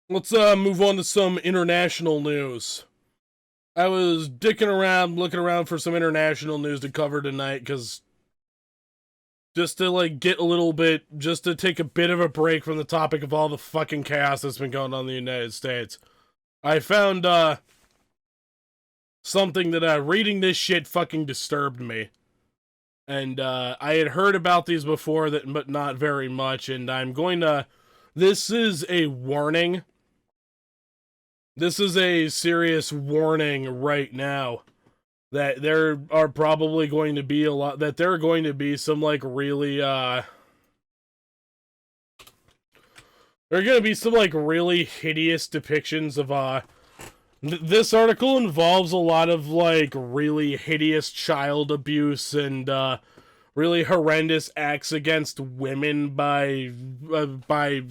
Let's move on to some international news. I was dicking around, looking around for some international news to cover tonight, because just to like get a little bit, just to take a bit of a break from the topic of all the fucking chaos that's been going on in the United States. I found something that reading this shit fucking disturbed me. And I had heard about these before, but not very much, and I'm going to... This is a warning. This is a serious warning right now that there are probably going to be that there are going to be some, like, really, there are going to be some, like, really hideous depictions of, this article involves a lot of, like, really hideous child abuse and, really horrendous acts against women by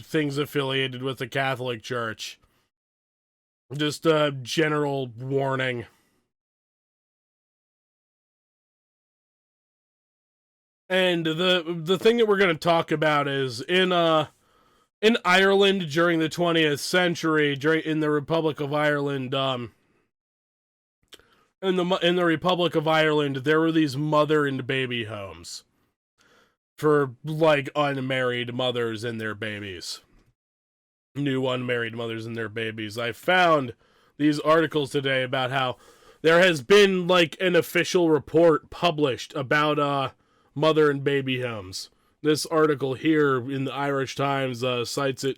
things affiliated with the Catholic Church. Just a general warning. And the thing that we're going to talk about is in Ireland during the 20th century, in the Republic of Ireland, in the Republic of Ireland, there were these mother and baby homes for, like, unmarried mothers and their babies. New unmarried mothers and their babies. I found these articles today about how there has been, like, an official report published about mother and baby homes. This article here in the Irish Times cites it,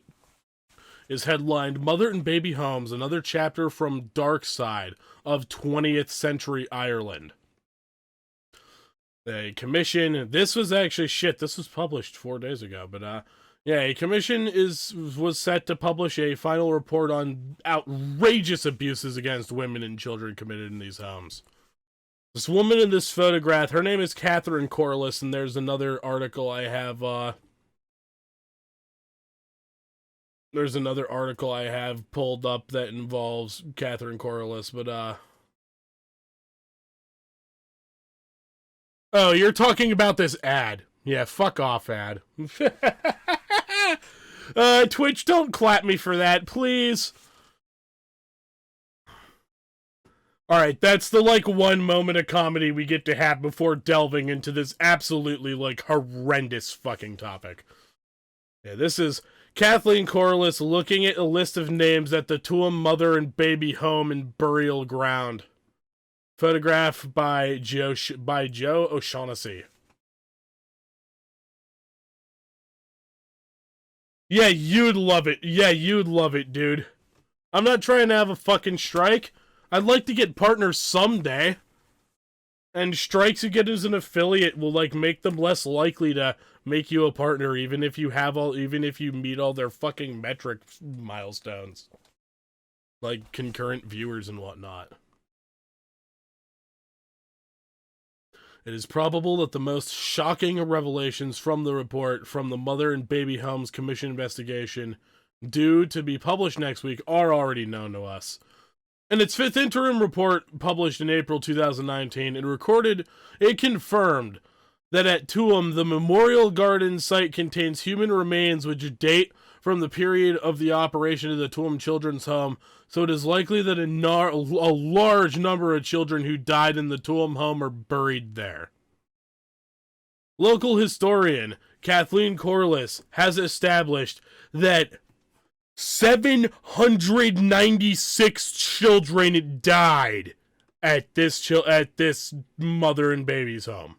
is headlined "Mother and Baby Homes, Another Chapter from Dark Side of 20th Century Ireland." A commission, this was actually, this was published 4 days ago, but yeah, a commission was set to publish a final report on outrageous abuses against women and children committed in these homes. This woman in this photograph, her name is Catherine Corliss, and there's another article I have, pulled up that involves Catherine Corliss, but, oh, you're talking about this ad. Yeah, fuck off, ad. Twitch, don't clap me for that, please. Alright, that's the, like, one moment of comedy we get to have before delving into this absolutely, like, horrendous fucking topic. Yeah, this is Kathleen Corliss looking at a list of names at the Tuam Mother and Baby Home and Burial Ground. Photograph by Joe O'Shaughnessy. Yeah, you'd love it. Yeah, you'd love it, dude. I'm not trying to have a fucking strike. I'd like to get partners someday. And strikes you get as an affiliate will, like, make them less likely to make you a partner, even if you meet all their fucking metric milestones. Like concurrent viewers and whatnot. It is probable that the most shocking revelations from the report from the Mother and Baby Homes Commission investigation, due to be published next week, are already known to us. In its fifth interim report, published in April 2019, it confirmed that at Tuam, the Memorial Garden site contains human remains which date from the period of the operation of the Tuam Children's Home, so it is likely that a large number of children who died in the Tuam home are buried there. Local historian Kathleen Corliss has established that 796 children died at this mother and baby's home.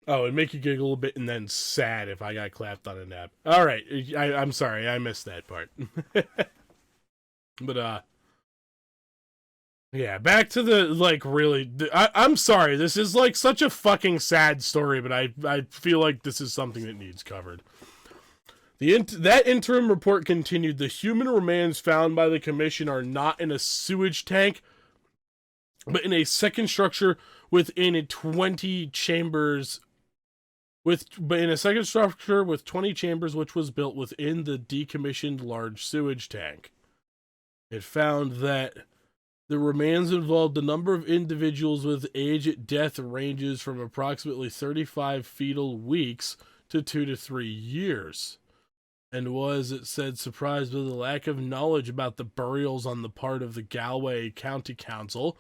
Oh, it'd make you giggle a bit and then sad if I got clapped on a nap. Alright, I'm sorry, I missed that part. But, yeah, back to the, like, really... I'm sorry, this is, like, such a fucking sad story, but I feel like this is something that needs covered. That interim report continued, the human remains found by the commission are not in a sewage tank, but in a second structure within 20 chambers... in a second structure with 20 chambers, which was built within the decommissioned large sewage tank. It found that the remains involved a number of individuals with age at death ranges from approximately 35 fetal weeks to 2 to 3 years, and was, it said, surprised by the lack of knowledge about the burials on the part of the Galway County Council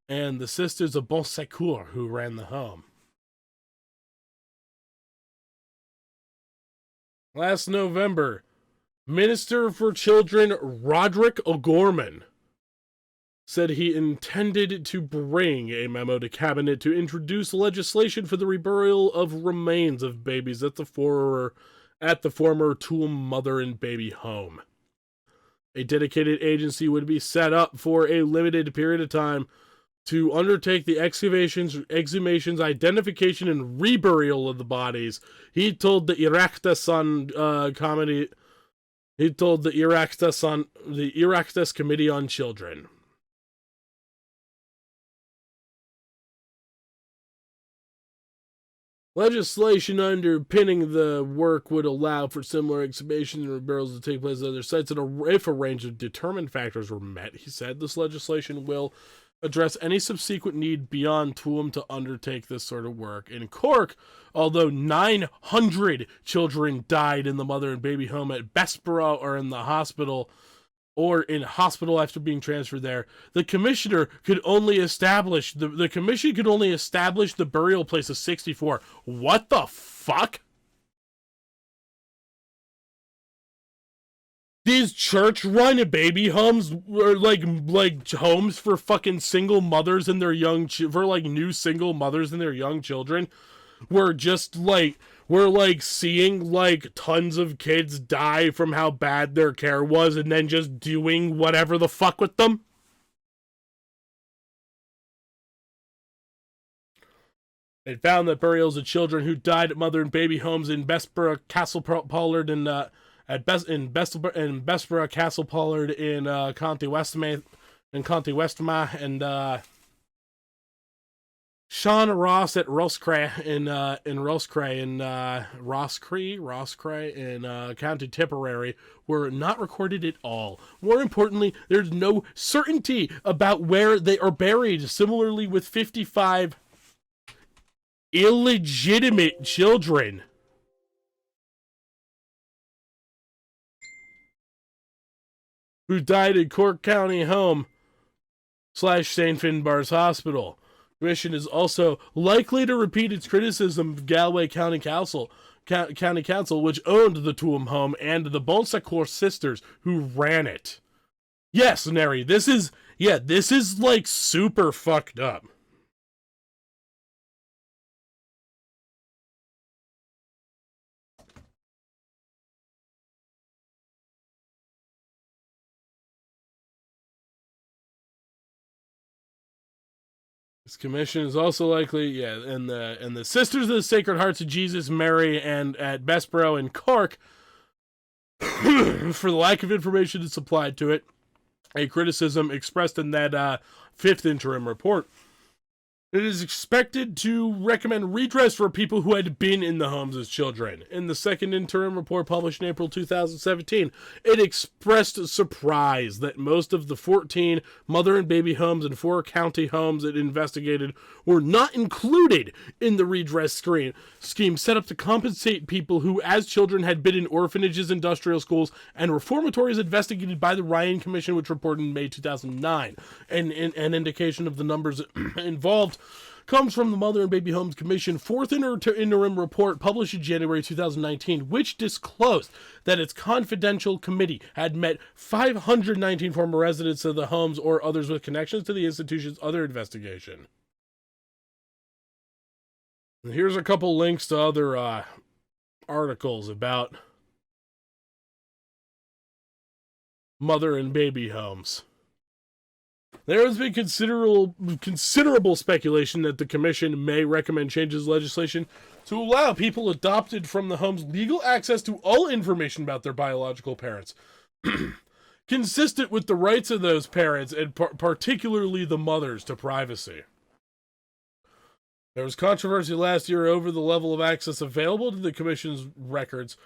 and the Sisters of Bon Secours who ran the home. Last November, Minister for Children Roderick O'Gorman said he intended to bring a memo to cabinet to introduce legislation for the reburial of remains of babies at the former Tuam mother and baby home. A dedicated agency would be set up for a limited period of time to undertake the exhumations, identification, and reburial of the bodies. He told the Oireachtas Committee on Children. Legislation underpinning the work would allow for similar exhumations and reburials to take place at other sites if a range of determined factors were met. He said this legislation will address any subsequent need beyond Tuam to undertake this sort of work. In Cork, although 900 children died in the mother and baby home at Bessborough or in hospital after being transferred there, the commission could only establish the burial place of 64. What the fuck? These church-run baby homes are like homes for fucking single mothers and their new single mothers and their young children. We're seeing tons of kids die from how bad their care was and then just doing whatever the fuck with them. It found that burials of children who died at mother and baby homes in Bessborough, Castle Pollard, and Bessborough, Castle Pollard in County Westmeath, and Sean Ross at Roscrea in County Tipperary were not recorded at all. More importantly, there's no certainty about where they are buried. Similarly with 55 illegitimate children who died at Cork County Home / St. Finbarr's Hospital. The Commission is also likely to repeat its criticism of Galway County Council, which owned the Tuam home, and the Bon Secours sisters who ran it. Yes, Neri, this is super fucked up. This commission is also likely, and the Sisters of the Sacred Hearts of Jesus, Mary, and at Bessborough and Cork, for the lack of information that's supplied to it, a criticism expressed in that fifth interim report. It is expected to recommend redress for people who had been in the homes as children. In the second interim report published in April 2017, it expressed surprise that most of the 14 mother and baby homes and 4 county homes it investigated were not included in the redress scheme set up to compensate people who, as children, had been in orphanages, industrial schools, and reformatories investigated by the Ryan Commission, which reported in May 2009. An indication of the numbers involved comes from the Mother and Baby Homes Commission fourth interim report published in January 2019, which disclosed that its confidential committee had met 519 former residents of the homes or others with connections to the institution's other investigation. And here's a couple links to other articles about mother and baby homes. There has been considerable speculation that the Commission may recommend changes to legislation to allow people adopted from the homes legal access to all information about their biological parents, consistent with the rights of those parents, and particularly the mothers, to privacy. There was controversy last year over the level of access available to the Commission's records,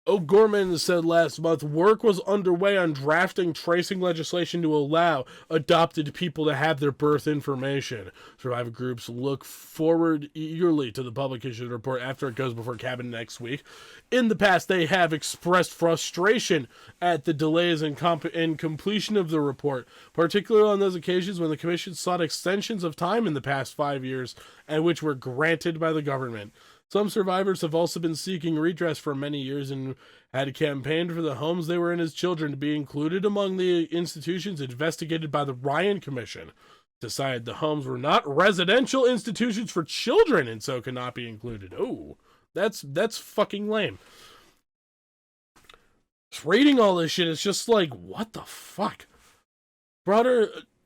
O'Gorman said last month work was underway on drafting tracing legislation to allow adopted people to have their birth information. Survivor groups look forward eagerly to the publication of the report after it goes before Cabinet next week. In the past, they have expressed frustration at the delays in completion of the report, particularly on those occasions when the Commission sought extensions of time in the past 5 years, and which were granted by the government. Some survivors have also been seeking redress for many years and had campaigned for the homes they were in as children to be included among the institutions investigated by the Ryan Commission. Decided the homes were not residential institutions for children and so cannot be included. Oh, that's fucking lame. Just reading all this shit, it's just like, what the fuck?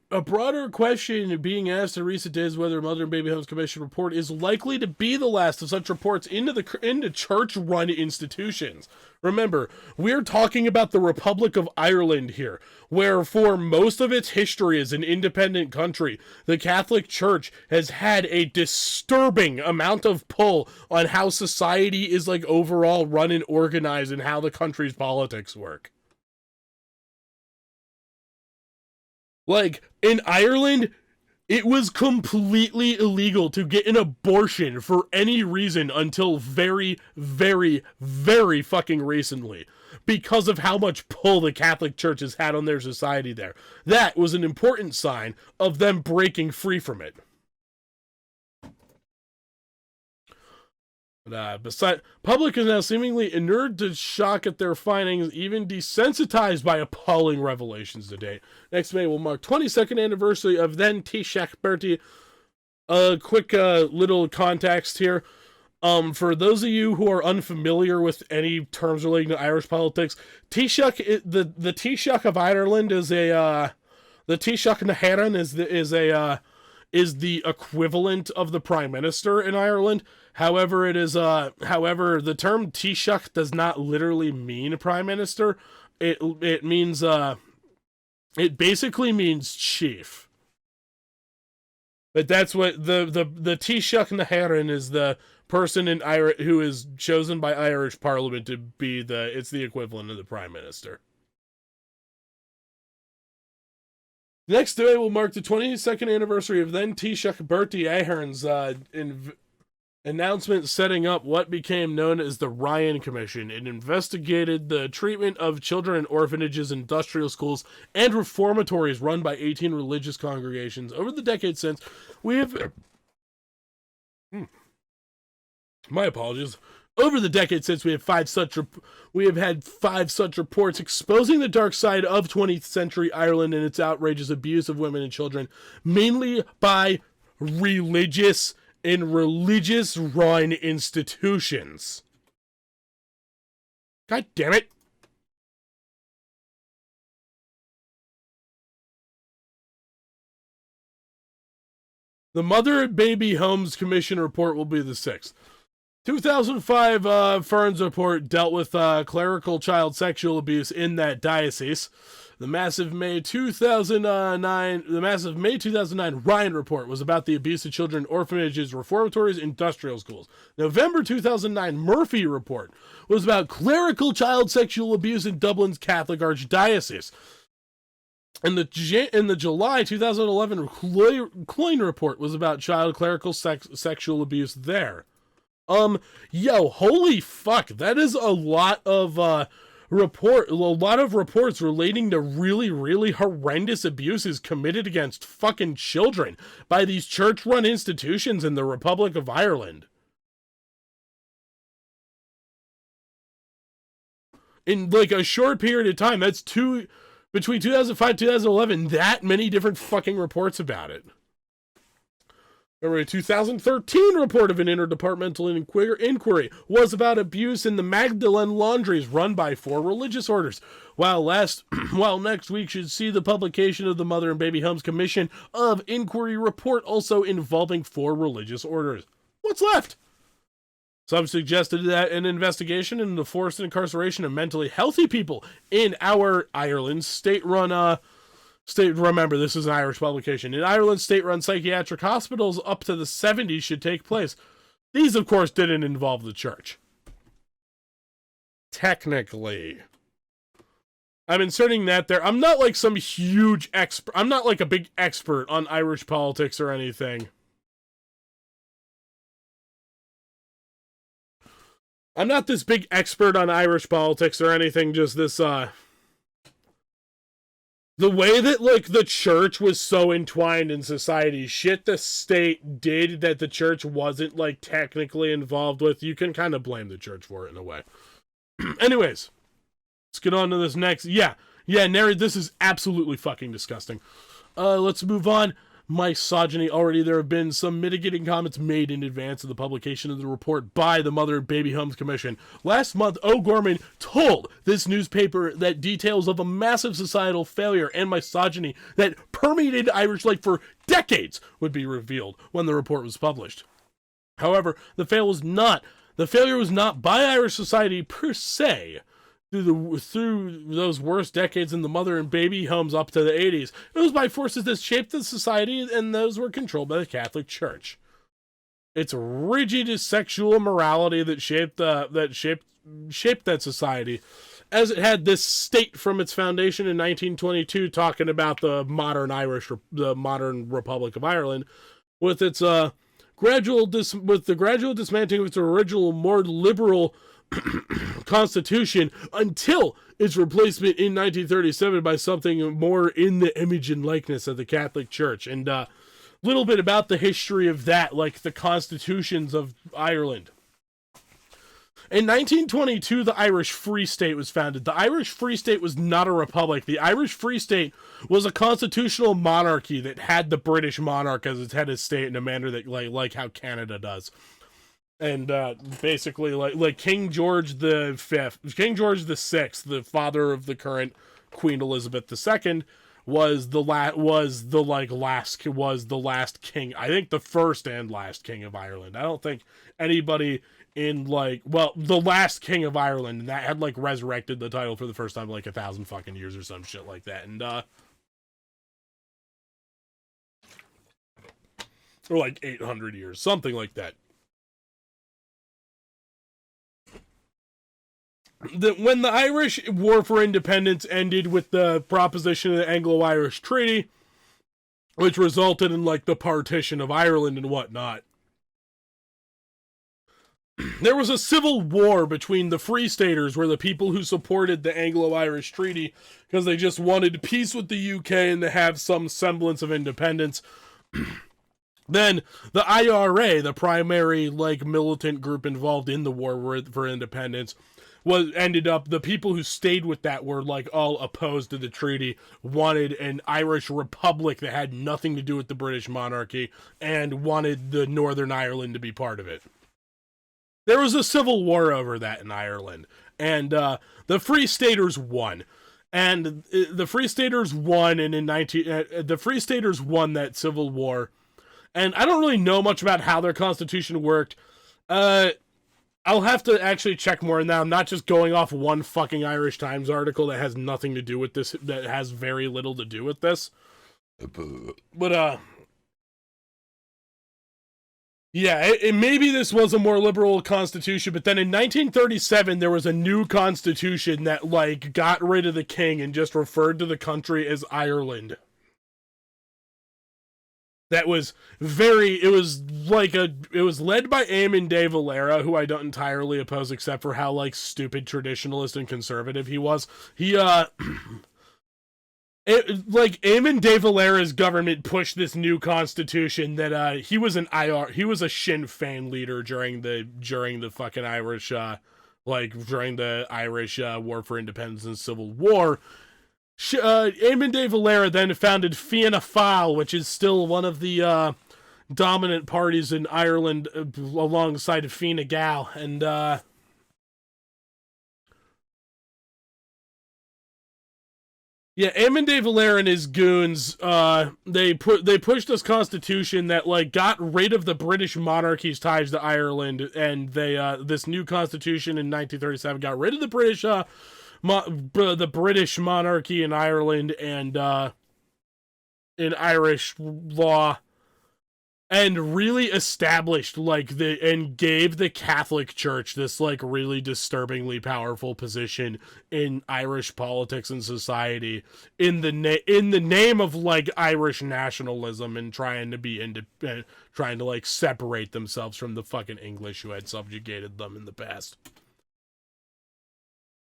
A broader question being asked in recent days whether Mother and Baby Homes Commission report is likely to be the last of such reports into church-run institutions. Remember, we're talking about the Republic of Ireland here, where for most of its history as an independent country, the Catholic Church has had a disturbing amount of pull on how society is like overall run and organized and how the country's politics work. Like, in Ireland, it was completely illegal to get an abortion for any reason until very, very, very fucking recently, because of how much pull the Catholic Church has had on their society there. That was an important sign of them breaking free from it. Public is now seemingly inured to shock at their findings, even desensitized by appalling revelations to date. Next May will mark 22nd anniversary of then Taoiseach Bertie. A quick little context here. For those of you who are unfamiliar with any terms relating to Irish politics, Taoiseach, the Taoiseach of Ireland is the Taoiseach na HÉireann is the equivalent of the Prime Minister in Ireland. However, the term Taoiseach does not literally mean Prime Minister. It means it basically means chief. But that's what the Taoiseach na HÉireann is, the person in who is chosen by Irish Parliament to be it's the equivalent of the Prime Minister. Next day will mark the 22nd anniversary of then Taoiseach Bertie Ahern's announcement setting up what became known as the Ryan Commission. It investigated the treatment of children in orphanages, industrial schools, and reformatories run by 18 religious congregations. Over the decades since, we have... My apologies. Over the decades since, we have had 5 such reports exposing the dark side of 20th century Ireland and its outrageous abuse of women and children, mainly by religious and religious-run institutions. God damn it. The Mother and Baby Homes Commission report will be the 6th. 2005 Ferns report dealt with clerical child sexual abuse in that diocese. The massive May 2009 Ryan report was about the abuse of children in orphanages, reformatories, industrial schools. November 2009 Murphy report was about clerical child sexual abuse in Dublin's Catholic Archdiocese. And the July 2011 Cloyne report was about child clerical sexual abuse there. Holy fuck, that is a lot of reports relating to really, really horrendous abuses committed against fucking children by these church-run institutions in the Republic of Ireland. In like a short period of time, that's between 2005 and 2011, that many different fucking reports about it. A 2013 report of an interdepartmental inquiry was about abuse in the Magdalen laundries run by 4 religious orders. While next week should see the publication of the Mother and Baby Homes Commission of Inquiry report also involving 4 religious orders. What's left? Some suggested that an investigation into the forced incarceration of mentally healthy people in our Ireland state-run remember, this is an Irish publication. In Ireland, state-run psychiatric hospitals up to the 70s should take place. These, of course, didn't involve the church. technically. I'm inserting that there. I'm not like some huge expert. I'm not like a big expert on Irish politics or anything. I'm not this big expert on Irish politics or anything, just this, the way that, like, the church was so entwined in society, shit the state did that the church wasn't, like, technically involved with, you can kind of blame the church for it in a way. Anyways, let's get on to this next. Yeah, Nary, this is absolutely fucking disgusting. Let's move on. Misogyny. Already there have been some mitigating comments made in advance of the publication of the report by the Mother and Baby Homes Commission. Last month, O'Gorman told this newspaper that details of a massive societal failure and misogyny that permeated Irish life for decades would be revealed when the report was published. However, the failure was not by Irish society per se. Through those worst decades in the mother and baby homes up to the 80s, it was by forces that shaped the society, and those were controlled by the Catholic Church. It's rigid sexual morality that shaped that society, as it had this state from its foundation in 1922, talking about the modern Republic of Ireland, with its gradual dismantling of its original, more liberal constitution until its replacement in 1937 by something more in the image and likeness of the Catholic Church. And a little bit about the history of that, like the constitutions of Ireland. In 1922, the Irish Free State was founded. The Irish Free State was not a republic. The Irish Free State was a constitutional monarchy that had the British monarch as its head of state in a manner that like how Canada does. And basically, like King George the VI, the father of the current Queen Elizabeth II, was the last king. I think the first and last king of Ireland. I don't think anybody the last king of Ireland, and that had like resurrected the title for the first time in like 1,000 fucking years or some shit like that, and or like 800 years, something like that. When the Irish War for Independence ended with the proposition of the Anglo-Irish Treaty, which resulted in like the partition of Ireland and whatnot, there was a civil war between the Free Staters, where the people who supported the Anglo-Irish Treaty because they just wanted peace with the UK and to have some semblance of independence. Then the IRA, the primary like militant group involved in the war for independence, the people who stayed with that were like all opposed to the treaty, wanted an Irish republic that had nothing to do with the British monarchy, and wanted the Northern Ireland to be part of it. There was a civil war over that in Ireland, and the Free Staters won. And the Free Staters won, and the Free Staters won that civil war. And I don't really know much about how their constitution worked. I'll have to actually check more now. I'm not just going off one fucking Irish Times article that has nothing to do with this, that has very little to do with this. But, yeah, maybe this was a more liberal constitution, but then in 1937, there was a new constitution that, like, got rid of the king and just referred to the country as Ireland. That was it was led by Eamon de Valera, who I don't entirely oppose except for how, like, stupid traditionalist and conservative he was. Eamon de Valera's government pushed this new constitution that, he was a Sinn Féin leader during the fucking Irish, during the Irish, War for Independence and Civil War. Eamon de Valera then founded Fianna Fáil, which is still one of the dominant parties in Ireland, alongside Fine Gael, and Eamon de Valera and his goons, they pushed this constitution that like got rid of the British monarchy's ties to Ireland, and this new constitution in 1937 got rid of the British monarchy in Ireland, and in Irish law, and really established and gave the Catholic Church this like really disturbingly powerful position in Irish politics and society in the name of like Irish nationalism and trying to be trying to like separate themselves from the fucking English who had subjugated them in the past.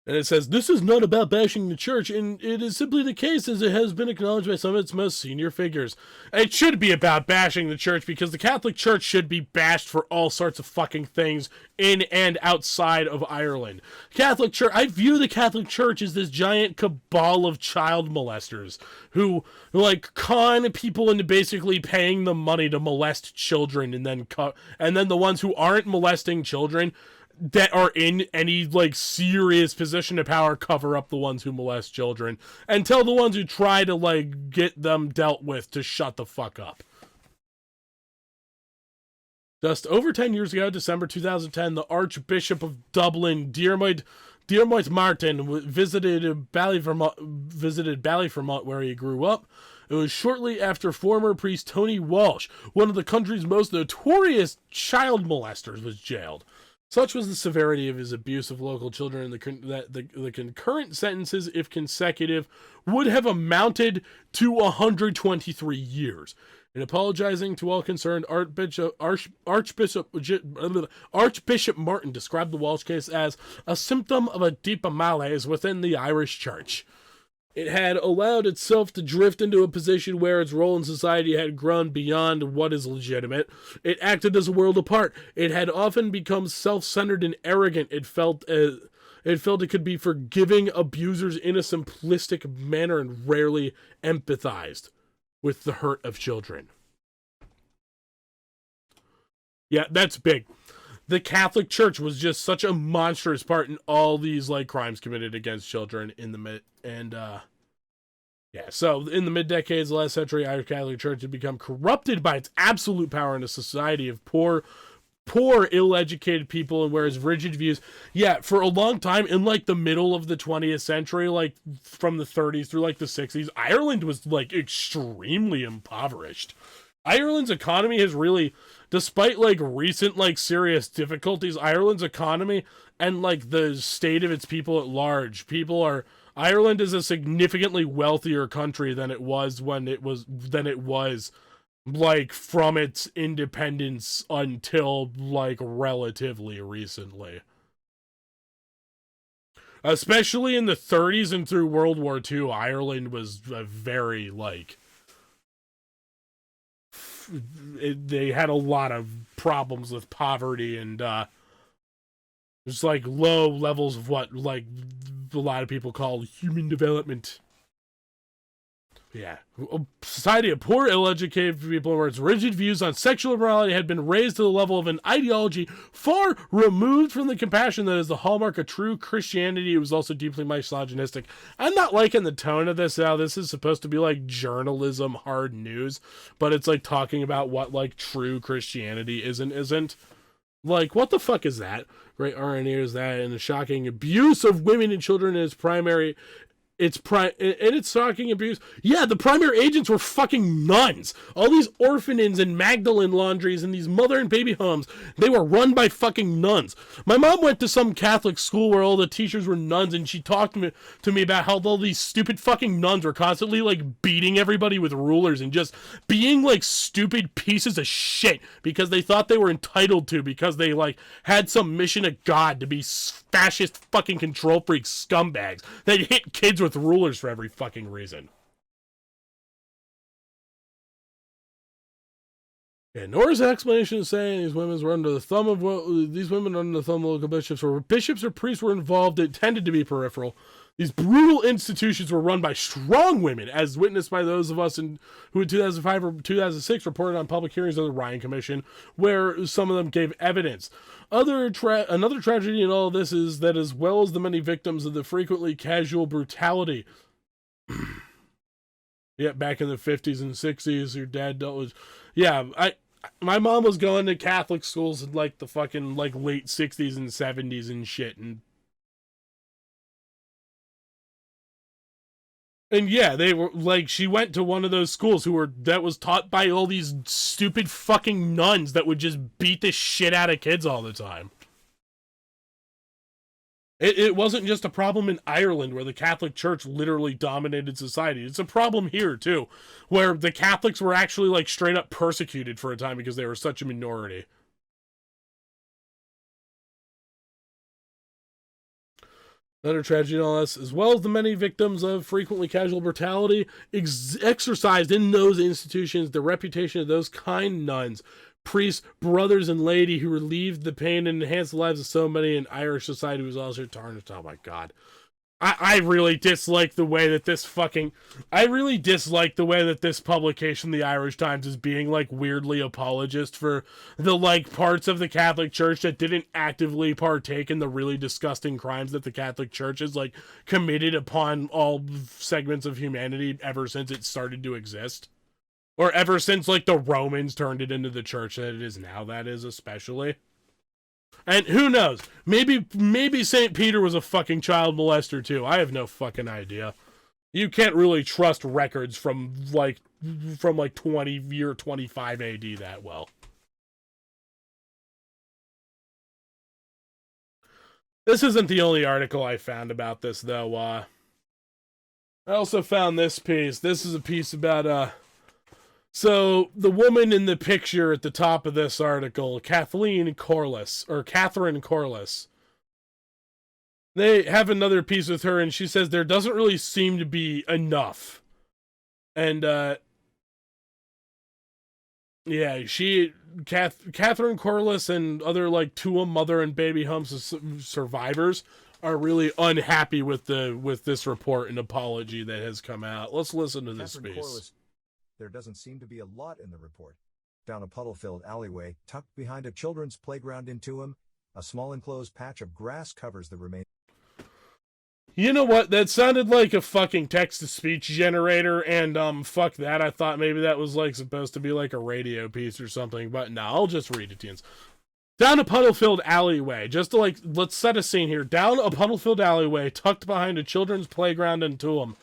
And it says, this is not about bashing the church, and it is simply the case as it has been acknowledged by some of its most senior figures. It should be about bashing the church, because the Catholic Church should be bashed for all sorts of fucking things in and outside of Ireland. Catholic Church, I view the Catholic Church as this giant cabal of child molesters who like con people into basically paying them money to molest children, and then the ones who aren't molesting children that are in any like serious position of power cover up the ones who molest children and tell the ones who try to like get them dealt with to shut the fuck up. Just over 10 years ago, December 2010, the Archbishop of Dublin, Diarmuid Martin, visited Ballyfermot, where he grew up. It was shortly after former priest Tony Walsh, one of the country's most notorious child molesters, was jailed. Such was the severity of his abuse of local children that the concurrent sentences, if consecutive, would have amounted to 123 years. In apologizing to all concerned, Archbishop Martin described the Walsh case as a symptom of a deep malaise within the Irish Church. It had allowed itself to drift into a position where its role in society had grown beyond what is legitimate. It acted as a world apart. It had often become self-centered and arrogant. It felt it could be forgiving abusers in a simplistic manner and rarely empathized with the hurt of children. Yeah, that's big. The Catholic Church was just such a monstrous part in all these like crimes committed against children in the so in the mid-decades of the last century, Irish Catholic Church had become corrupted by its absolute power in a society of poor, ill-educated people, and where its rigid views, for a long time, in like the middle of the 20th century, like from the 30s through like the 60s, Ireland was like extremely impoverished. Ireland's economy has really, despite like recent like serious difficulties, Ireland's economy and like the state of its people at large, Ireland is a significantly wealthier country than it was like from its independence until like relatively recently. Especially in the 30s and through World War II, Ireland was a very like they had a lot of problems with poverty and just like low levels of what like a lot of people call human development. Yeah. A society of poor, ill-educated people where its rigid views on sexual morality had been raised to the level of an ideology far removed from the compassion that is the hallmark of true Christianity. It was also deeply misogynistic. I'm not liking the tone of this now. This is supposed to be like journalism, hard news, but it's like talking about what like true Christianity isn't. Like, what the fuck is that? Great irony is that in the shocking abuse of women and children is it's shocking abuse. Yeah, the primary agents were fucking nuns. All these orphanage and Magdalene laundries and these mother and baby homes, they were run by fucking nuns. My mom went to some Catholic school where all the teachers were nuns, and she talked to me about how all these stupid fucking nuns were constantly like beating everybody with rulers and just being like stupid pieces of shit because they thought they were entitled to, because they like had some mission of God to be fascist fucking control freak scumbags that hit kids with rulers for every fucking reason. Yeah, Nora's explanation is saying these women were under the thumb of local bishops, or bishops or priests were involved. It tended to be peripheral. These brutal institutions were run by strong women, as witnessed by those of us who in 2005 or 2006 reported on public hearings of the Ryan Commission, where some of them gave evidence. Another tragedy in all of this is that, as well as the many victims of the frequently casual brutality, back in the 50s and 60s, your dad dealt with, my mom was going to Catholic schools in like the fucking like late 60s and 70s and shit, and And yeah, they were like, she went to one of those schools that was taught by all these stupid fucking nuns that would just beat the shit out of kids all the time. It wasn't just a problem in Ireland where the Catholic Church literally dominated society. It's a problem here too, where the Catholics were actually like straight up persecuted for a time because they were such a minority. Another tragedy in all this, as well as the many victims of frequently casual brutality exercised in those institutions, the reputation of those kind nuns, priests, brothers, and laity who relieved the pain and enhanced the lives of so many in Irish society was also tarnished. Oh my god. I really dislike the way that this publication, the Irish Times, is being like weirdly apologist for the like parts of the Catholic Church that didn't actively partake in the really disgusting crimes that the Catholic Church has like committed upon all segments of humanity ever since it started to exist. Or ever since like the Romans turned it into the church that it is now, that is, especially. And who knows? Maybe St. Peter was a fucking child molester too. I have no fucking idea. You can't really trust records from 25 AD that well. This isn't the only article I found about this though. I also found this piece. This is a piece about so the woman in the picture at the top of this article, Catherine Corliss, they have another piece with her, and she says there doesn't really seem to be enough. And, yeah, Catherine Corliss and other, like, Tuam mother and baby home survivors are really unhappy with this report and apology that has come out. Let's listen to this piece. Corliss. There doesn't seem to be a lot in the report. Down a puddle-filled alleyway, tucked behind a children's playground in Tuam, a small enclosed patch of grass covers the remains. You know what? That sounded like a fucking text-to-speech generator, and fuck that. I thought maybe that was like supposed to be like a radio piece or something, but no, I'll just read it to you. Down a puddle-filled alleyway, just to like, let's set a scene here. Down a puddle-filled alleyway, tucked behind a children's playground in Tuam.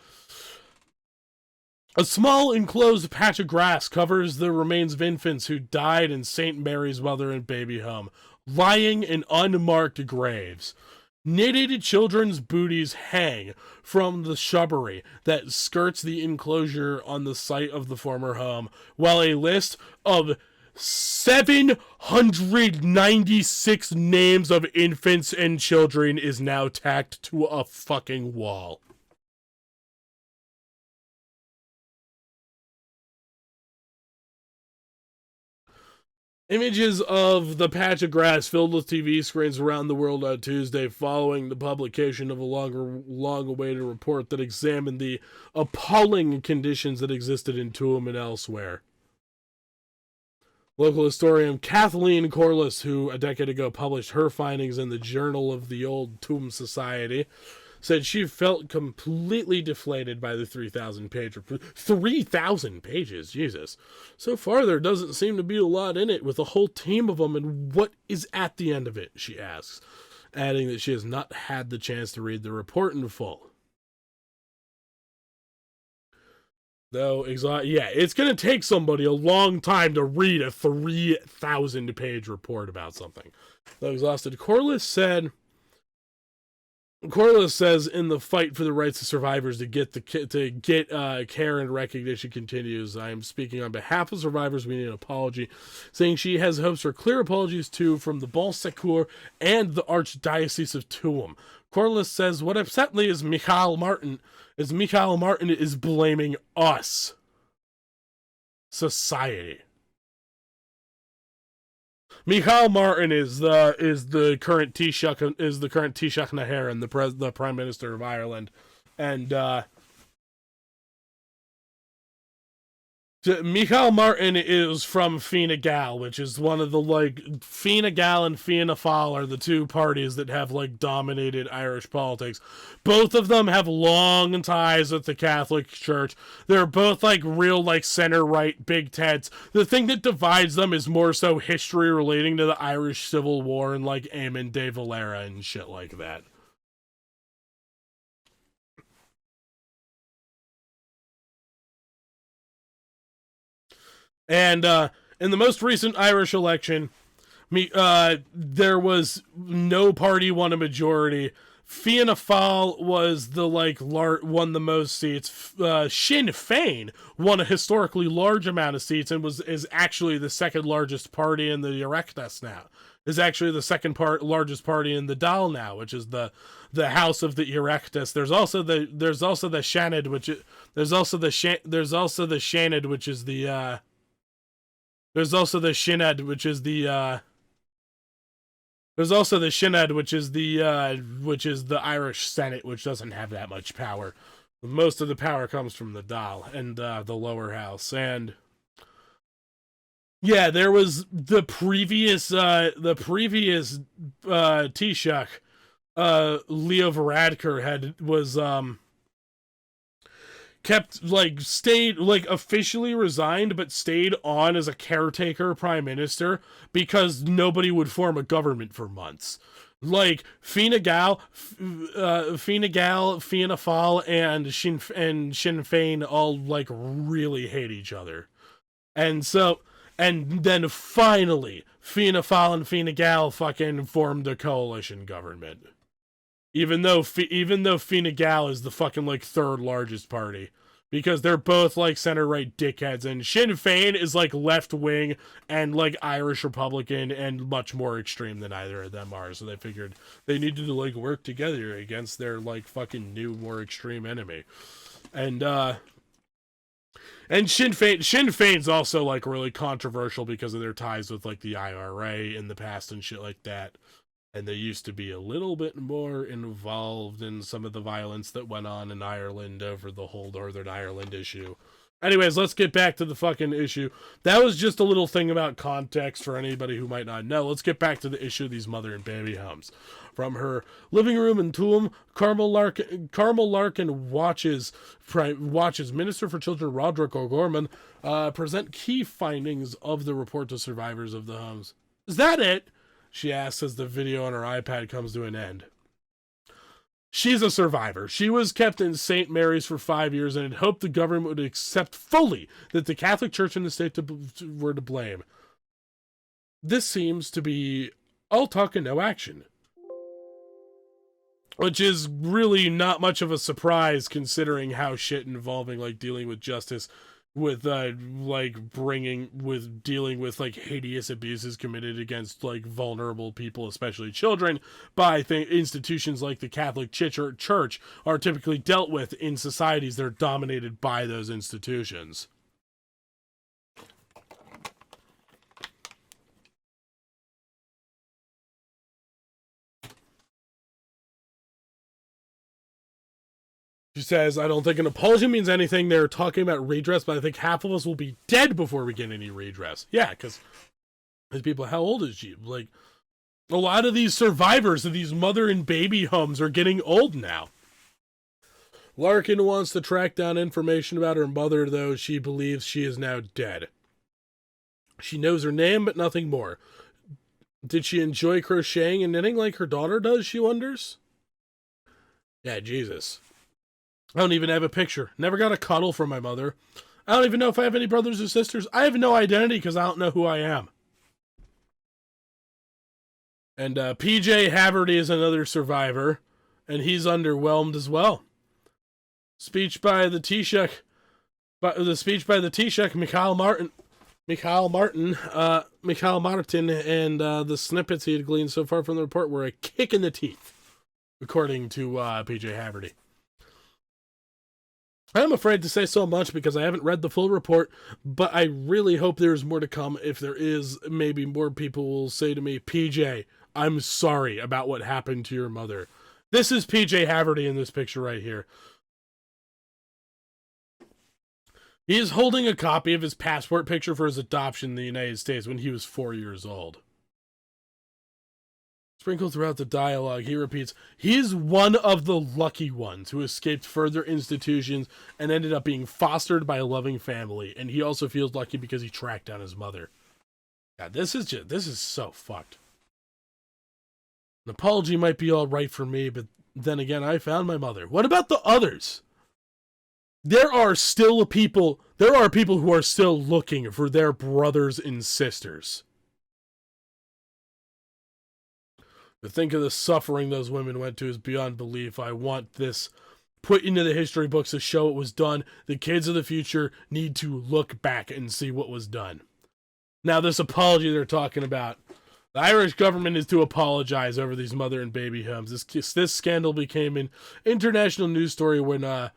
A small enclosed patch of grass covers the remains of infants who died in St. Mary's Mother and Baby Home, lying in unmarked graves. Knitted children's booties hang from the shrubbery that skirts the enclosure on the site of the former home, while a list of 796 names of infants and children is now tacked to a fucking wall. Images of the patch of grass filled with TV screens around the world on Tuesday following the publication of a long-awaited report that examined the appalling conditions that existed in Tuam and elsewhere. Local historian Kathleen Corliss, who a decade ago published her findings in the Journal of the Old Tuam Society, said she felt completely deflated by the 3,000 page report. 3,000 pages, Jesus. So far, there doesn't seem to be a lot in it with a whole team of them, and what is at the end of it, she asks, adding that she has not had the chance to read the report in full. Though, yeah, it's going to take somebody a long time to read a 3,000 page report about something. Though exhausted, Corliss says in the fight for the rights of survivors to get care and recognition continues. I am speaking on behalf of survivors. We need an apology, saying she has hopes for clear apologies too from the Bon Secours and the Archdiocese of Tuam. Corliss says what upset me is Michael Martin is blaming us, society. Michael Martin is the current Taoiseach na hÉireann, the Prime Minister of Ireland, and Michael Martin is from Fianna Gael, which is one of the Fianna Gael and Fianna Fáil are the two parties that have dominated Irish politics. Both of them have long ties with the Catholic Church. They're both real center right big teds. The thing that divides them is more so history relating to the Irish Civil War and Eamon de Valera and shit like that. And in the most recent Irish election, there was no party won a majority. Fianna Fáil was the won the most seats. Sinn Féin won a historically large amount of seats and is actually the second largest party in the Oireachtas now. Is actually the second largest party in the Dáil now, which is the House of the Oireachtas. There's also the Seanad, which is there's also the Seanad, which is the there's also the Seanad, which is the there's also the Seanad, which is the Irish Senate, which doesn't have that much power. Most of the power comes from the Dáil and the lower house. And yeah, there was the previous Taoiseach, Leo Varadkar was stayed officially resigned, but stayed on as a caretaker prime minister because nobody would form a government for months. Like Fianna Fáil, Fianna Fáil, and Sinn Féin all really hate each other, and then finally Fianna Fáil and Fine Gael fucking formed a coalition government. Even though Fine Gael is the fucking third largest party, because they're both center right dickheads, and Sinn Féin is left wing and Irish Republican and much more extreme than either of them are. So they figured they needed to work together against their fucking new more extreme enemy, and Sinn Féin's also really controversial because of their ties with the IRA in the past and shit like that. And they used to be a little bit more involved in some of the violence that went on in Ireland over the whole Northern Ireland issue. Anyways, let's get back to the fucking issue. That was just a little thing about context for anybody who might not know. Let's get back to the issue of these mother and baby homes. From her living room in Tuam, Carmel Larkin watches Minister for Children Roderick O'Gorman present key findings of the report to survivors of the homes. Is that it? She asks as the video on her iPad comes to an end. She's a survivor. She was kept in St. Mary's for 5 years and had hoped the government would accept fully that the Catholic Church and the state were to blame. This seems to be all talk and no action. Which is really not much of a surprise considering how shit involving dealing with justice with dealing with hideous abuses committed against vulnerable people, especially children, by institutions like the Catholic Church are typically dealt with in societies that are dominated by those institutions. She says, I don't think an apology means anything. They're talking about redress, but I think half of us will be dead before we get any redress. Yeah, because these people, how old is she? A lot of these survivors of these mother and baby homes are getting old now. Larkin wants to track down information about her mother, though she believes she is now dead. She knows her name, but nothing more. Did she enjoy crocheting and knitting like her daughter does, she wonders? Yeah, Jesus. I don't even have a picture. Never got a cuddle from my mother. I don't even know if I have any brothers or sisters. I have no identity because I don't know who I am. And PJ Haverty is another survivor, and he's underwhelmed as well. Speech by the Taoiseach, Micheál Martin, and the snippets he had gleaned so far from the report were a kick in the teeth, according to PJ Haverty. I'm afraid to say so much because I haven't read the full report, but I really hope there's more to come. If there is, maybe more people will say to me, PJ, I'm sorry about what happened to your mother. This is PJ Haverty in this picture right here. He is holding a copy of his passport picture for his adoption in the United States when he was 4 years old. Sprinkled throughout the dialogue, he repeats, he's one of the lucky ones who escaped further institutions and ended up being fostered by a loving family, and he also feels lucky because he tracked down his mother. God, this is so fucked. An apology might be all right for me, but then again, I found my mother. What about the others? There are people who are still looking for their brothers and sisters. To think of the suffering those women went to is beyond belief. I want this put into the history books to show it was done. The kids of the future need to look back and see what was done. Now, this apology they're talking about, the Irish government is to apologize over these mother and baby homes. This scandal became an international news story when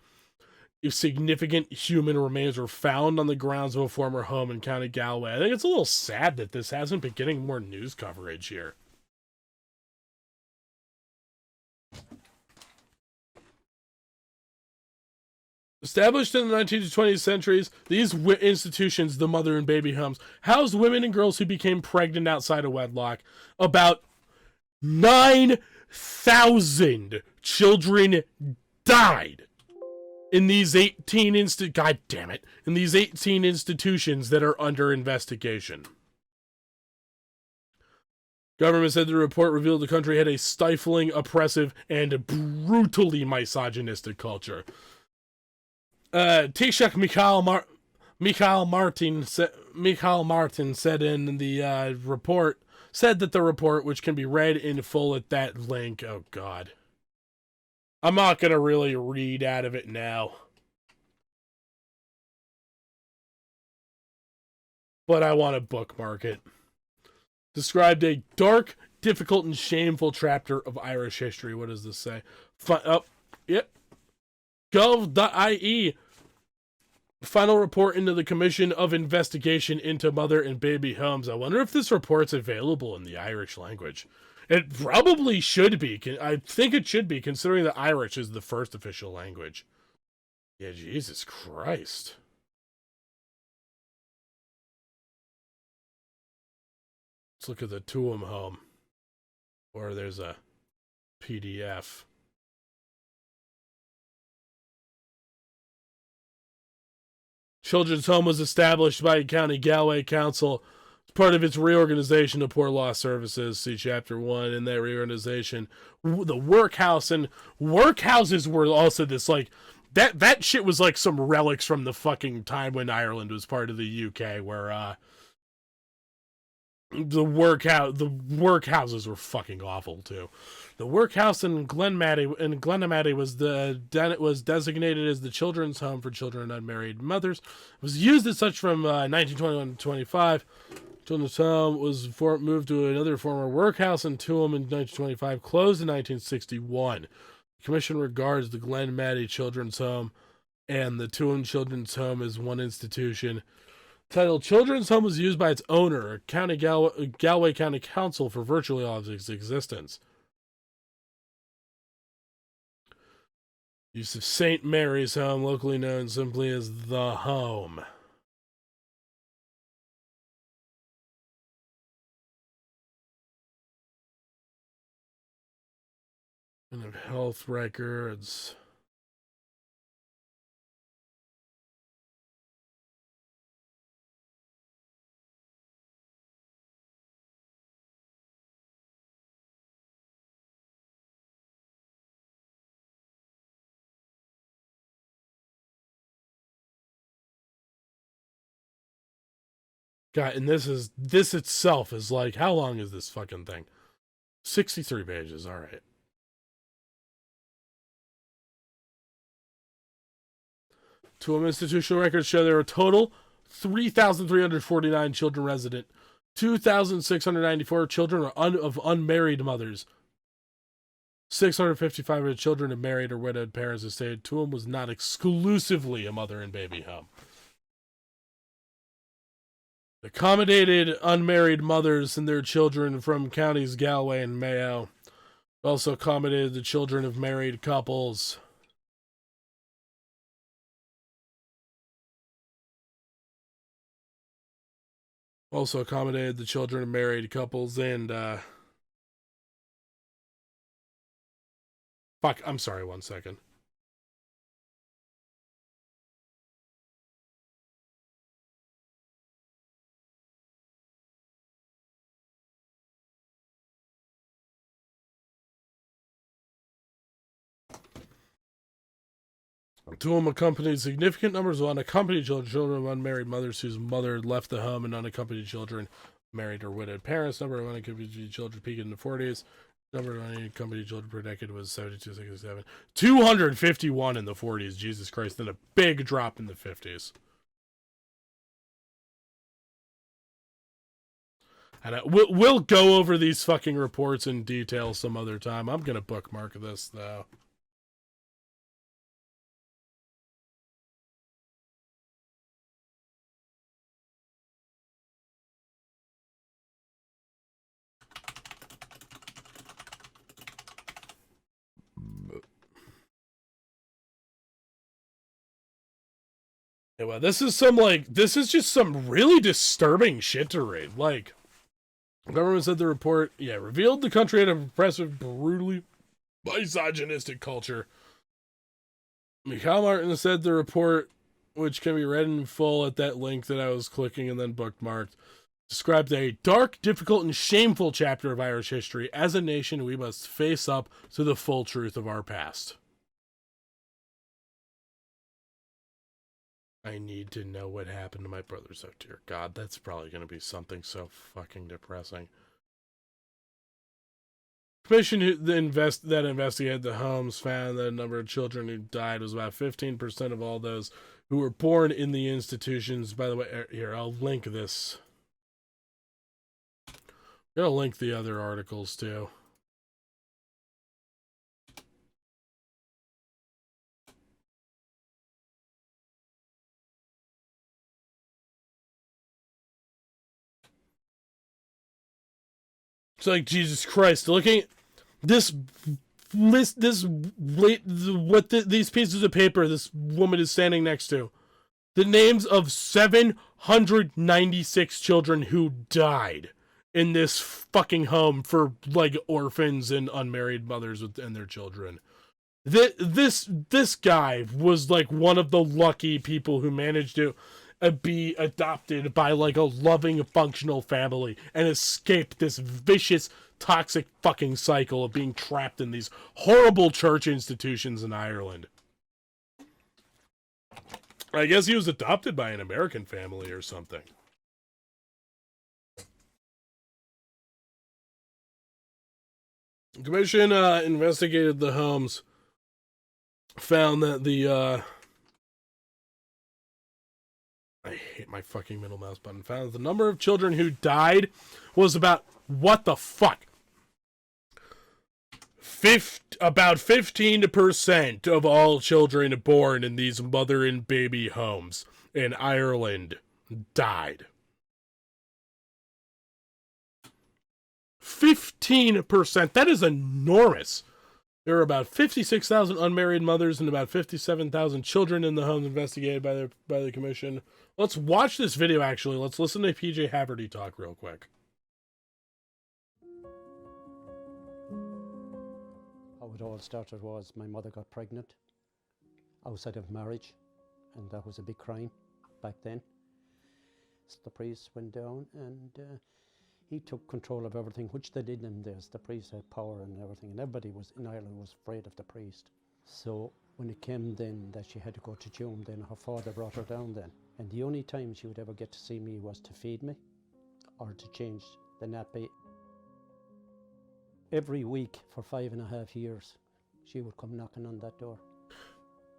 significant human remains were found on the grounds of a former home in County Galway. I think it's a little sad that this hasn't been getting more news coverage here. Established in the 19th to 20th centuries, these institutions, the mother and baby homes, housed women and girls who became pregnant outside of wedlock. About 9,000 children died in these 18 in these 18 institutions that are under investigation. Government said the report revealed the country had a stifling, oppressive, and brutally misogynistic culture. Taoiseach Michael Martin said in the report, said that the report, which can be read in full at that link, oh god. I'm not going to really read out of it now. But I want to bookmark it. Described a dark, difficult, and shameful chapter of Irish history. What does this say? Yep. Gov.ie. Final report into the Commission of Investigation into Mother and Baby Homes. I wonder if this report's available in the Irish language. It probably should be. I think it should be, considering that Irish is the first official language. Yeah, Jesus Christ. Let's look at the Tuam home. Or there's a PDF. Children's Home was established by County Galway Council as part of its reorganization of Poor Law Services. See Chapter 1 in that reorganization. The workhouse and workhouses were also this, like, that shit was like some relics from the fucking time when Ireland was part of the UK, where the workhouses were fucking awful too. The workhouse in Glenamaty was designated as the children's home for children and unmarried mothers. It was used as such from 1921 to 25. Children's home was moved to another former workhouse in Tuam in 1925, closed in 1961. The Commission regards the Glenamaty Children's Home and the Tuam Children's Home as one institution. Titled Children's Home was used by its owner, Galway County Council, for virtually all of its existence. Use of St. Mary's Home, locally known simply as The Home. And of health records. God, and this itself is like, how long is this fucking thing? 63 pages, alright. Tuam institutional records show there were a total 3,349 children resident, 2,694 children of unmarried mothers, 655 of the children of married or widowed parents who stayed. Tuam was not exclusively a mother and baby home. Accommodated unmarried mothers and their children from counties Galway and Mayo. Also accommodated the children of married couples. Also accommodated the children of married couples and, fuck, I'm sorry, 1 second. Tuam accompanied significant numbers of unaccompanied children of unmarried mothers whose mother left the home, and unaccompanied children, married or widowed parents. Number of unaccompanied children peaked in the 40s. Number of unaccompanied children per decade was 72, 67. 251 in the 40s, Jesus Christ, then a big drop in the 50s. And we'll go over these fucking reports in detail some other time. I'm going to bookmark this, though. Yeah, well, this is just some really disturbing shit to read. Like, the government said the report, revealed the country had a repressive, brutally misogynistic culture. Mikhail Martin said the report, which can be read in full at that link that I was clicking and then bookmarked, described a dark, difficult, and shameful chapter of Irish history. As a nation, we must face up to the full truth of our past. I need to know what happened to my brothers. Oh, dear God, that's probably going to be something so fucking depressing. Commission that investigated the homes found that the number of children who died was about 15% of all those who were born in the institutions. By the way, here, I'll link this. I'm going to link the other articles, too. It's like, Jesus Christ, looking at this list, these pieces of paper this woman is standing next to. The names of 796 children who died in this fucking home for, like, orphans and unmarried mothers and their children. This guy was, like, one of the lucky people who managed to be adopted by, like, a loving, functional family and escape this vicious, toxic fucking cycle of being trapped in these horrible church institutions in Ireland. I guess he was adopted by an American family or something. The commission investigated the homes, found that I hate my fucking middle mouse button. Found that the number of children who died was about, what the fuck? About 15% of all children born in these mother and baby homes in Ireland died. 15%. That is enormous. There are about 56,000 unmarried mothers and about 57,000 children in the homes investigated by the commission. Let's watch this video, actually. Let's listen to PJ Haverty talk real quick. How it all started was my mother got pregnant outside of marriage, and that was a big crime back then. So the priest went down and he took control of everything, which they did in this. The priest had power and everything, and everybody in Ireland was afraid of the priest. So when it came then that she had to go to Tuam, then her father brought her down then. And the only time she would ever get to see me was to feed me or to change the nappy. Every week for 5.5 years, she would come knocking on that door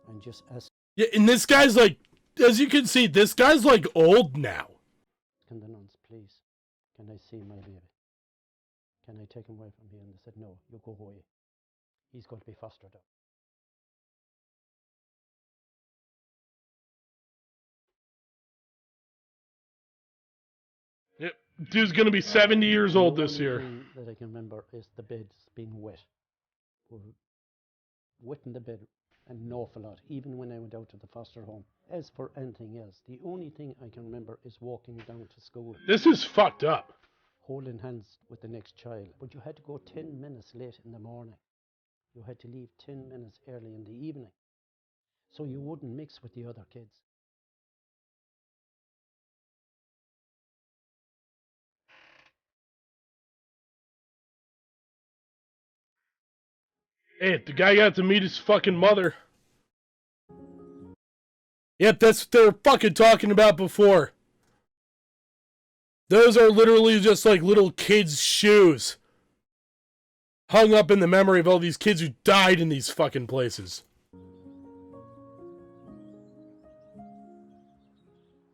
and just ask. Yeah, and this guy's like, as you can see, this guy's like old now. Can the nuns, please, can I see my baby? Can I take him away from here? And they said, no, you go away. He's going to be fostered up. Yep, dude's gonna be 70 years old this year. The only thing that I can remember is the beds being wet. We were wet in the bed an awful lot, even when I went out to the foster home. As for anything else, the only thing I can remember is walking down to school. This is fucked up. Holding hands with the next child. But you had to go 10 minutes late in the morning. You had to leave 10 minutes early in the evening. So you wouldn't mix with the other kids. Hey, the guy got to meet his fucking mother. Yep, that's what they were fucking talking about before. Those are literally just like little kids' shoes. Hung up in the memory of all these kids who died in these fucking places.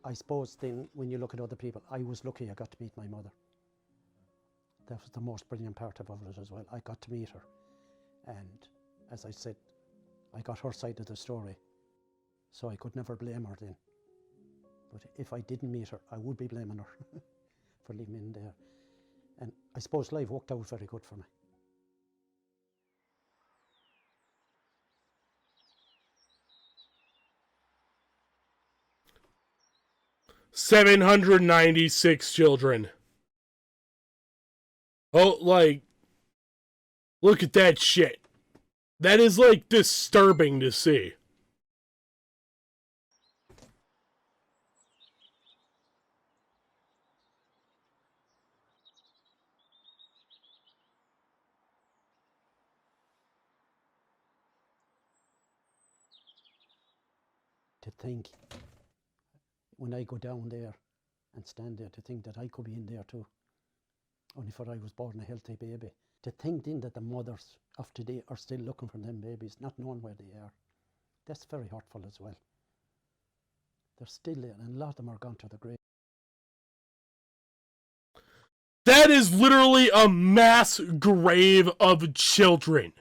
I suppose then, when you look at other people, I was lucky I got to meet my mother. That was the most brilliant part about it as well. I got to meet her. And as I said, I got her side of the story. So I could never blame her then. But if I didn't meet her, I would be blaming her for leaving me in there. And I suppose life worked out very good for me. $796 children. Oh, like, look at that shit. That is, like, disturbing to see. To think, when I go down there and stand there, to think that I could be in there too. Only for I was born a healthy baby. To think then that the mothers of today are still looking for them babies, not knowing where they are. That's very hurtful as well. They're still there, and a lot of them are gone to the grave. That is literally a mass grave of children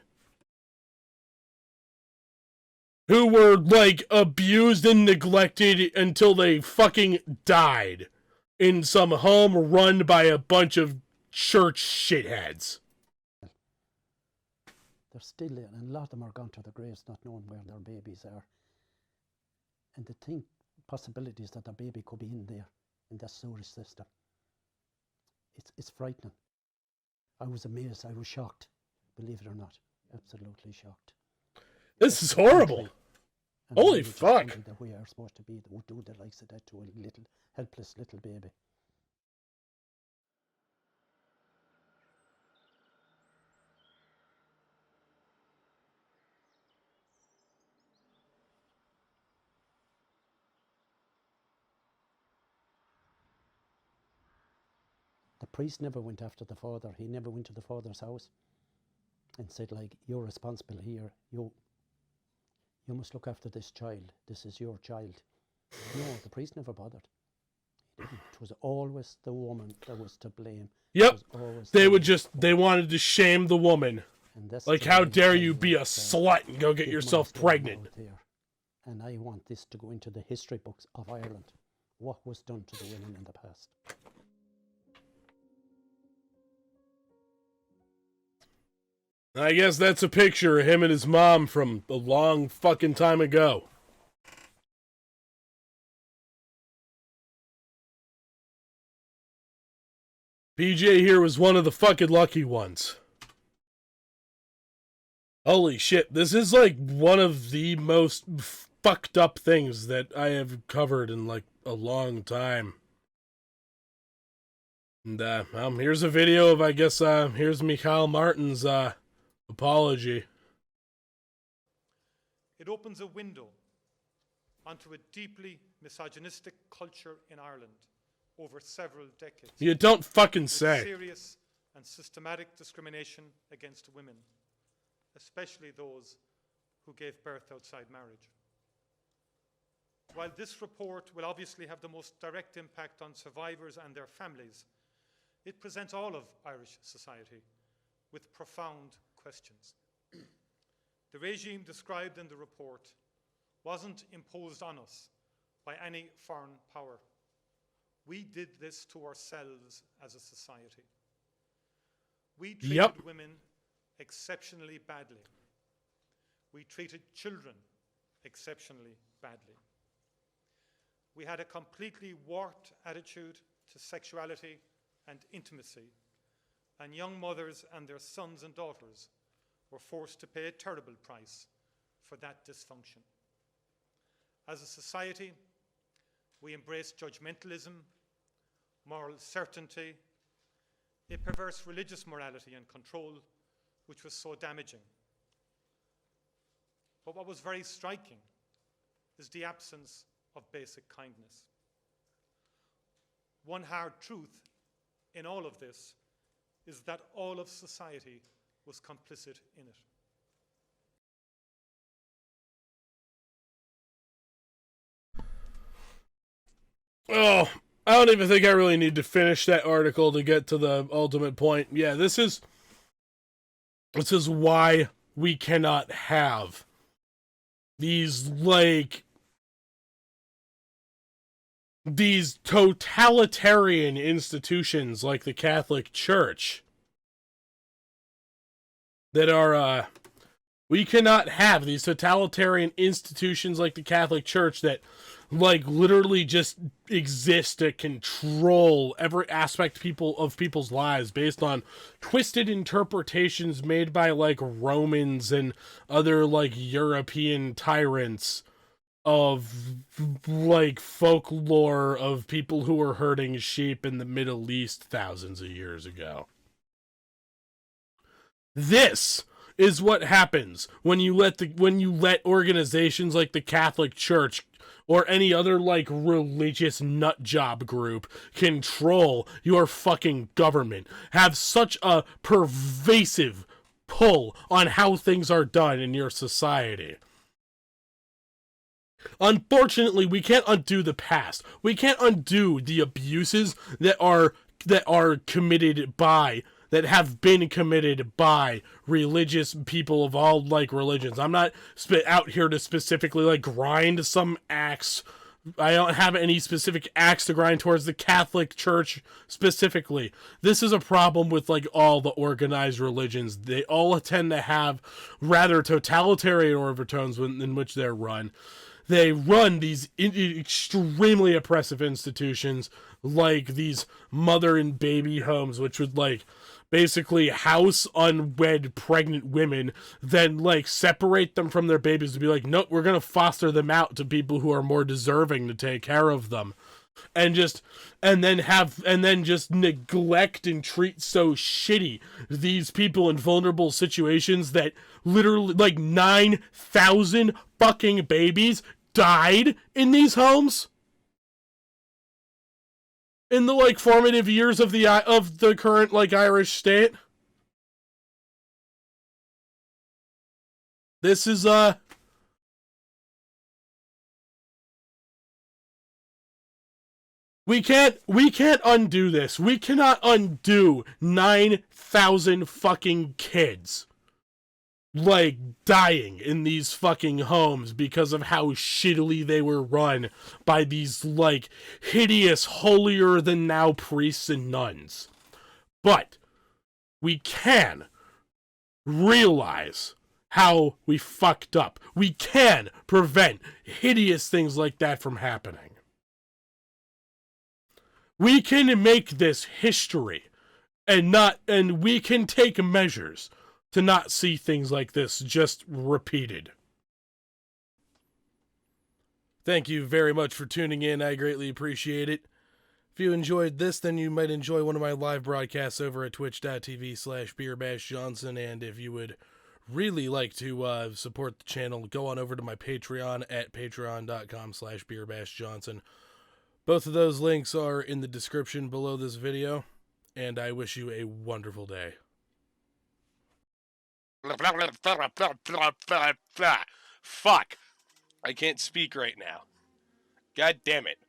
who were, like, abused and neglected until they fucking died in some home run by a bunch of church shitheads. They're still there, and a lot of them are gone to the graves not knowing where their babies are. And to think possibilities that their baby could be in there, in that sewerage system. It's frightening. I was amazed, I was shocked, believe it or not. Absolutely shocked. This is horrible. Holy fuck. That we are supposed to be that would do the likes of that to a little, helpless little baby. The priest never went after the father. He never went to the father's house and said, like, you're responsible here. You must look after this child. This is your child. No, the priest never bothered. He didn't. It was always the woman that was to blame. Yep. They wanted to shame the woman. Like, how dare you be a slut and go get yourself pregnant? And I want this to go into the history books of Ireland. What was done to the women in the past. I guess that's a picture of him and his mom from a long fucking time ago. PJ here was one of the fucking lucky ones. Holy shit, this is like one of the most fucked up things that I have covered in like a long time. And here's a video of, I guess, here's Michael Martin's apology. It opens a window onto a deeply misogynistic culture in Ireland over several decades. You don't fucking say. Serious and systematic discrimination against women, especially those who gave birth outside marriage. While this report will obviously have the most direct impact on survivors and their families, it presents all of Irish society with profound questions. The regime described in the report wasn't imposed on us by any foreign power. We did this to ourselves as a society. We treated women exceptionally badly. We treated children exceptionally badly. We had a completely warped attitude to sexuality and intimacy, and young mothers and their sons and daughters were forced to pay a terrible price for that dysfunction. As a society, we embraced judgmentalism, moral certainty, a perverse religious morality and control, which was so damaging. But what was very striking is the absence of basic kindness. One hard truth in all of this is that all of society was complicit in it. Oh, I don't even think I really need to finish that article to get to the ultimate point. Yeah, this is why we cannot have these, like, these totalitarian institutions like the Catholic Church that are, we cannot have these totalitarian institutions like the Catholic Church that, like, literally just exist to control every aspect of people's lives based on twisted interpretations made by, like, Romans and other, like, European tyrants of, like, folklore of people who were herding sheep in the Middle East thousands of years ago. This is what happens when you let organizations like the Catholic Church or any other, like, religious nut job group control your fucking government, have such a pervasive pull on how things are done in your society. Unfortunately, we can't undo the past. We can't undo the abuses that have been committed by religious people of all, like, religions. I'm not out here to specifically, like, grind some axe. I don't have any specific axe to grind towards the Catholic Church specifically. This is a problem with, like, all the organized religions. They all tend to have rather totalitarian overtones in which they're run. They run these extremely oppressive institutions like these mother and baby homes, which would, like, basically house unwed pregnant women, then, like, separate them from their babies to be like, nope, we're going to foster them out to people who are more deserving to take care of them. And then just neglect and treat so shitty these people in vulnerable situations that literally, like, 9,000 fucking babies died in these homes in the, like, formative years of the current, like, Irish state. This is we can't undo this. We cannot undo 9,000 fucking kids, like, dying in these fucking homes because of how shittily they were run by these, like, hideous holier-than-thou priests and nuns. But we can realize how we fucked up. We can prevent hideous things like that from happening. We can make this history and we can take measures to not see things like this just repeated. Thank you very much for tuning in. I greatly appreciate it. If you enjoyed this, then you might enjoy one of my live broadcasts over at twitch.tv/BeerBashJohnson. And if you would really like to support the channel, go on over to my Patreon at patreon.com/BeerBashJohnson. Both of those links are in the description below this video. And I wish you a wonderful day. Fuck. I can't speak right now. God damn it.